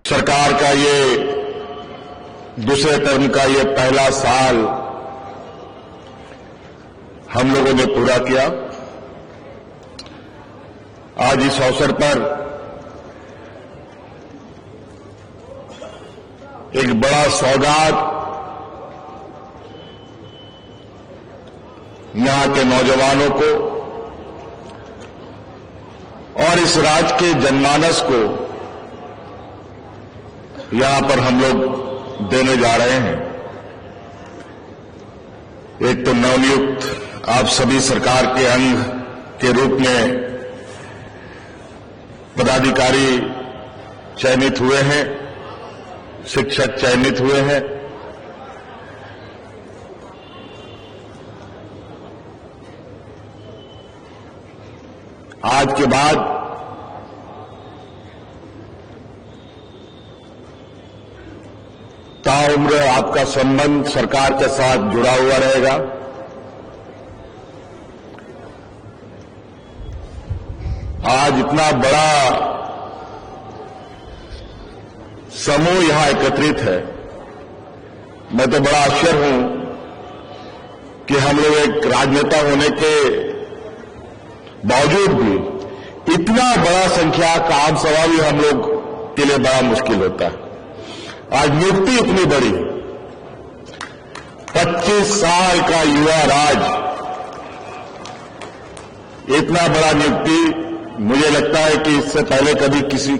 सरकार का ये दूसरे टर्म का ये पहला साल हम लोगों ने पूरा किया। आज इस अवसर पर एक बड़ा सौगात यहां के नौजवानों को और इस राज्य के जनमानस को यहां पर हम लोग देने जा रहे हैं। एक तो नवनियुक्त आप सभी सरकार के अंग के रूप में पदाधिकारी चयनित हुए हैं, शिक्षक चयनित हुए हैं। आज के बाद ताउम्र आपका संबंध सरकार के साथ जुड़ा हुआ रहेगा। आज इतना बड़ा समूह यहां एकत्रित है, मैं तो बड़ा आश्चर्य हूं कि हम लोग एक राजनेता होने के बावजूद भी इतना बड़ा संख्या का आम सभा भी हम लोग के लिए बड़ा मुश्किल होता है। आज नियुक्ति इतनी बड़ी, 25 साल का युवा राज, इतना बड़ा नियुक्ति मुझे लगता है कि इससे पहले कभी किसी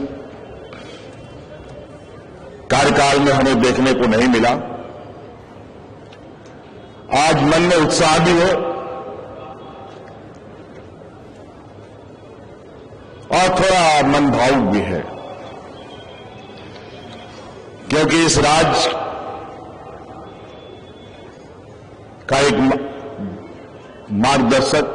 कार्यकाल में हमें देखने को नहीं मिला। आज मन में उत्साह भी हो और थोड़ा मन भावुक भी है, क्योंकि इस राज्य का एक मार्गदर्शक,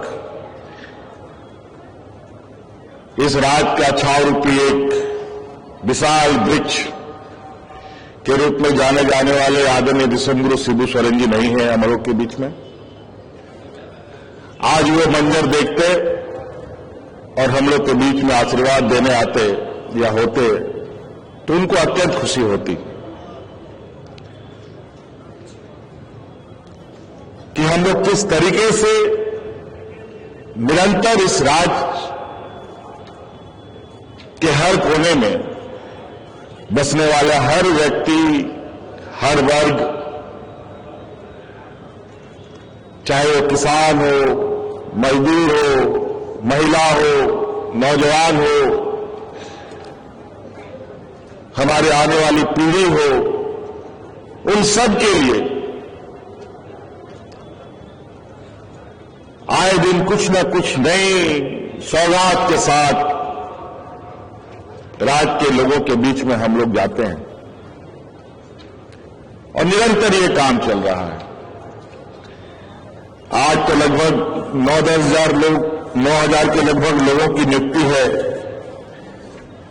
इस राज्य का छावरूपी एक विशाल वृक्ष के रूप में जाने जाने वाले आदरणीय विश्वगुरु शिबू सोरेन जी नहीं है हमारों के बीच में। आज वो मंजर देखते और हम लोग के बीच में आशीर्वाद देने आते या होते तो उनको अत्यंत खुशी होती कि हम लोग किस तरीके से निरंतर इस राज्य के हर कोने में बसने वाला हर व्यक्ति, हर वर्ग, चाहे वो किसान हो, मजदूर हो, महिला हो, नौजवान हो, हमारे आने वाली पीढ़ी हो, उन सब के लिए आए दिन कुछ न कुछ नई सौगात के साथ राज्य के लोगों के बीच में हम लोग जाते हैं और निरंतर ये काम चल रहा है। आज तो लगभग 9-10 हजार लोग, 9,000 के लगभग लोगों की नियुक्ति है,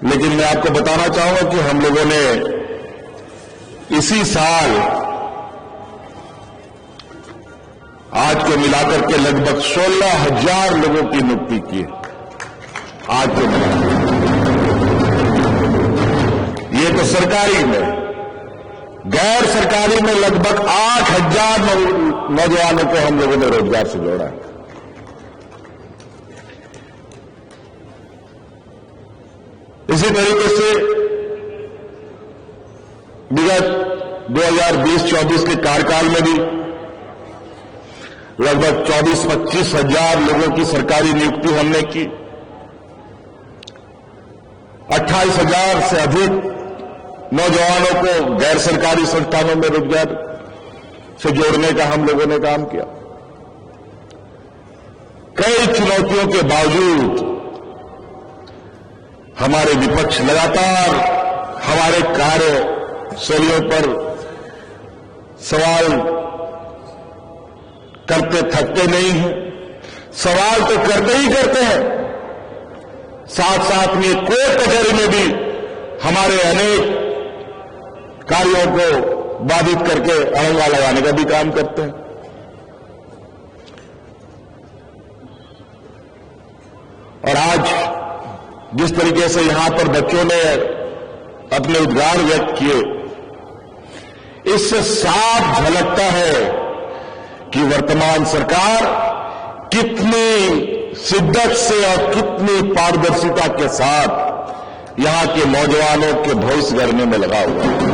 लेकिन मैं आपको बताना चाहूंगा कि हम लोगों ने इसी साल आज को मिलाकर के लगभग 16,000 लोगों की नियुक्ति की है। आज को मिलाकर ये तो सरकारी में, गैर सरकारी में लगभग 8,000 नौजवानों को हम लोगों ने रोजगार से जोड़ा है। इसी तरीके से विगत 2020-24 के कार्यकाल में भी लगभग 24-25 हजार लोगों की सरकारी नियुक्ति हमने की। 28,000 से अधिक नौजवानों को गैर सरकारी संस्थानों में रोजगार से जोड़ने का हम लोगों ने काम किया। कई चुनौतियों के बावजूद हमारे विपक्ष लगातार हमारे कार्यशैलियों पर सवाल करते थकते नहीं हैं। सवाल तो करते ही करते हैं, साथ साथ में कोर्ट कचहरी में भी हमारे अनेक कार्यों को बाधित करके अड़ंगा लगाने का भी काम करते हैं। और आज जिस तरीके से यहां पर बच्चों ने अपने उद्गार व्यक्त किए, इससे साफ झलकता है कि वर्तमान सरकार कितनी शिद्दत से और कितनी पारदर्शिता के साथ यहां के नौजवानों के भविष्य गढ़ने में लगा हुआ है।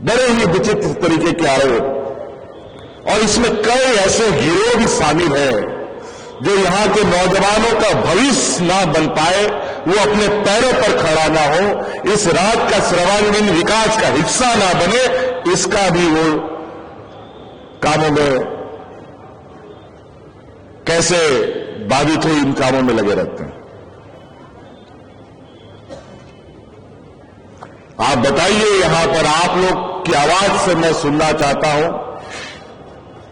बड़े ही विचित्र तरीके के आरोप, और इसमें कई ऐसे गिरोह भी शामिल हैं जो यहां के नौजवानों का भविष्य ना बन पाए, वो अपने पैरों पर खड़ा ना हो, इस राज्य का सर्वांगीण विकास का हिस्सा ना बने, इसका भी वो कामों में कैसे बाधित हो, इन कामों में लगे रहते हैं। आप बताइए, यहां पर आप लोग की आवाज से मैं सुनना चाहता हूं,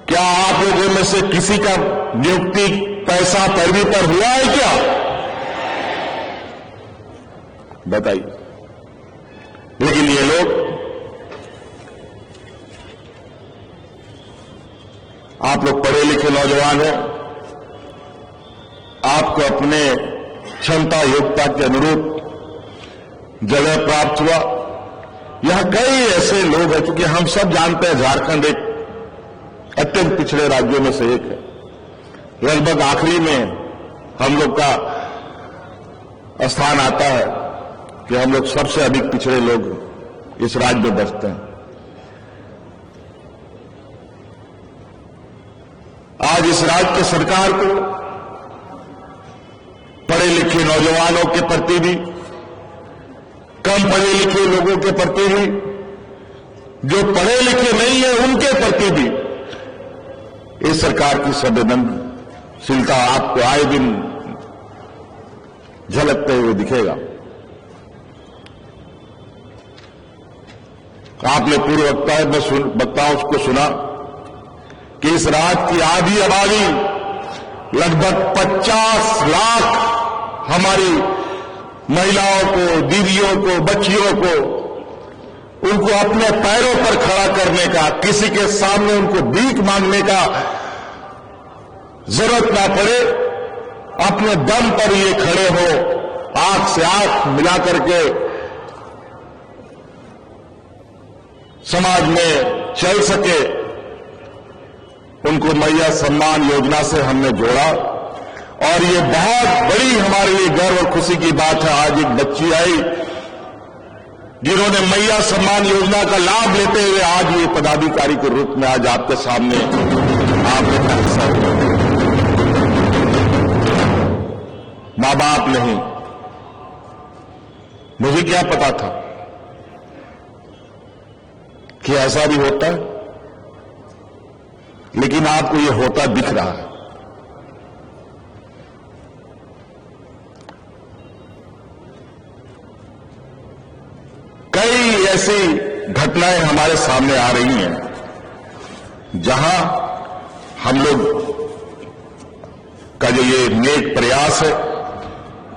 क्या आप लोगों में से किसी का नियुक्ति पैसा पैरवी पर हुआ है क्या? बताइए। लेकिन ये लोग आप लोग पढ़े लिखे नौजवान हैं, आपको अपने क्षमता योग्यता के अनुरूप जगह प्राप्त हुआ। यहां कई ऐसे लोग हैं, क्योंकि हम सब जानते हैं झारखंड एक अत्यंत पिछड़े राज्यों में से एक है। लगभग आखिरी में हम लोग का स्थान आता है कि हम लोग सबसे अधिक पिछड़े लोग इस राज्य में बसते हैं। आज इस राज्य की सरकार को पढ़े लिखे नौजवानों के प्रति भी, कम पढ़े लिखे लोगों के प्रति भी, जो पढ़े लिखे नहीं है उनके प्रति भी इस सरकार की संवेदनशीलता आपको आए दिन झलकते हुए दिखेगा। आपने पूर्व वक्ताओं को सुना कि इस राज्य की आधी आबादी लगभग 50 लाख हमारी महिलाओं को, दीदियों को, बच्चियों को, उनको अपने पैरों पर खड़ा करने का, किसी के सामने उनको भीख मांगने का जरूरत ना पड़े, अपने दम पर ये खड़े हो, आंख से आंख मिला करके समाज में चल सके, उनको मैया सम्मान योजना से हमने जोड़ा। और ये बहुत बड़ी हमारे लिए गर्व और खुशी की बात है, आज एक बच्ची आई जिन्होंने मैया सम्मान योजना का लाभ लेते हुए आज ये पदाधिकारी के रूप में आज आपके सामने आपने मां बाप नहीं, मुझे क्या पता था कि ऐसा भी होता है, लेकिन आपको ये होता दिख रहा है। कई ऐसी घटनाएं हमारे सामने आ रही हैं जहां हम लोग का जो ये नेक प्रयास है,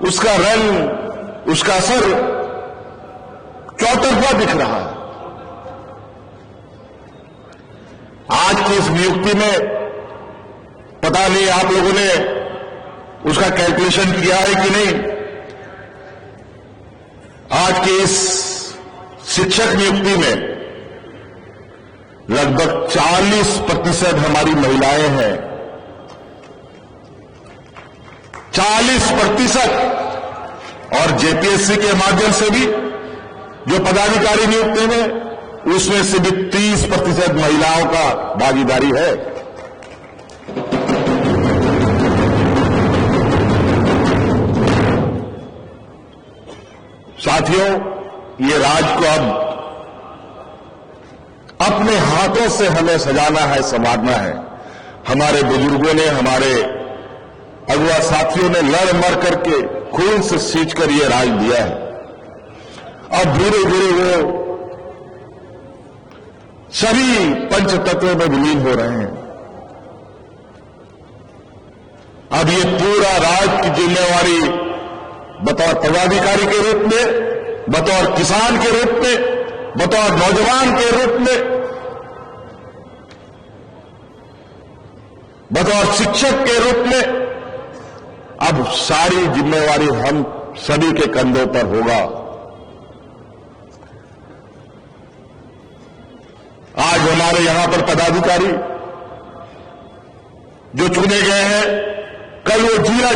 उसका रंग, उसका असर चौतरफा दिख रहा है। आज की इस नियुक्ति में पता नहीं आप लोगों ने उसका कैलकुलेशन किया है कि नहीं। आज की इस शिक्षक नियुक्ति में लगभग 40% हमारी महिलाएं हैं। 40%। और जेपीएससी के माध्यम से भी जो पदाधिकारी नियुक्ति में, उसमें से भी 30% महिलाओं का भागीदारी है। साथियों, ये राज्य को अब अपने हाथों से हमें सजाना है, संवारना है। हमारे बुजुर्गों ने, हमारे अगुआ साथियों ने लड़ मर करके खून से सींच कर ये राज दिया है। अब धीरे धीरे वो सभी पंच तत्वों में विलीन हो रहे हैं। अब ये पूरा राज्य की जिम्मेवारी बतौर पदाधिकारी के रूप में, बतौर किसान के रूप में बतौर नौजवान के रूप में, बतौर शिक्षक के रूप में अब सारी जिम्मेवारी हम सभी के कंधों पर होगा। आज हमारे यहां पर पदाधिकारी जो चुने गए हैं, कल वो जिला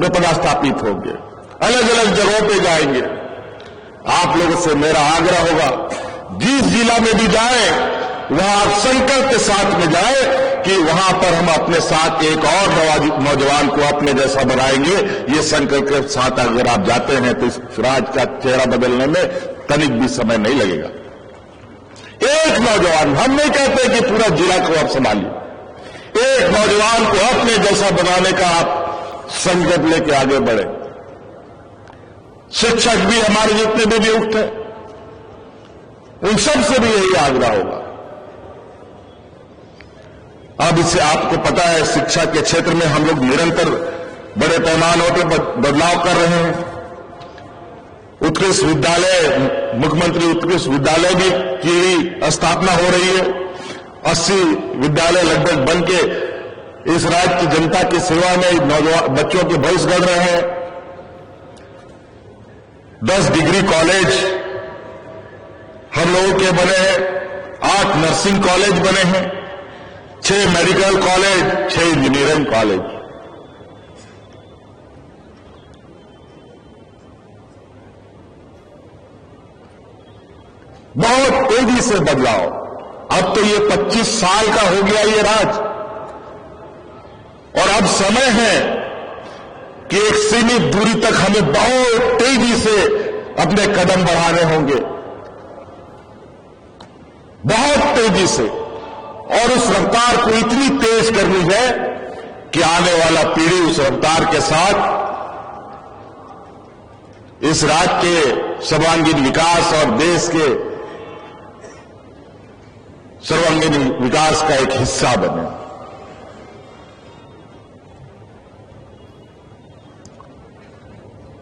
में पदस्थापित होंगे, अलग अलग जगहों पे जाएंगे। आप लोगों से मेरा आग्रह होगा, जिस जिला में भी जाएं, वहां आप संकल्प के साथ में जाएं कि वहां पर हम अपने साथ एक और नौजवान को अपने जैसा बनाएंगे। ये संकल्प के साथ अगर आप जाते हैं तो इस राज्य का चेहरा बदलने में तनिक भी समय नहीं लगेगा। एक नौजवान, हम नहीं कहते कि पूरा जिला को आप संभालिए, एक नौजवान को अपने जैसा बनाने का आप संकल्प लेके आगे बढ़े। शिक्षक भी हमारे जितने भी नियुक्त हैं, उन सबसे भी यही आग्रह होगा। अब इससे आपको पता है, शिक्षा के क्षेत्र में हम लोग निरंतर बड़े पैमानों पर बदलाव कर रहे हैं। उत्कृष्ट विद्यालय, मुख्यमंत्री उत्कृष्ट विद्यालय भी की स्थापना हो रही है। 80 विद्यालय लगभग बन के इस राज्य की जनता की सेवा में नौजवान बच्चों के भविष्य गढ़ रहे हैं। 10 डिग्री कॉलेज हम लोगों के बने हैं, 8 नर्सिंग कॉलेज बने हैं, 6 मेडिकल कॉलेज, 6 इंजीनियरिंग कॉलेज। बहुत तेजी से बदलाव। अब तो ये 25 साल का हो गया ये राज्य, और अब समय है कि एक सीमित दूरी तक हमें बहुत तेजी से अपने कदम बढ़ाने होंगे, बहुत तेजी से। और उस रफ्तार को इतनी तेज करनी है कि आने वाला पीढ़ी उस रफ्तार के साथ इस राज्य के सर्वांगीण विकास और देश के सर्वांगीण विकास का एक हिस्सा बने।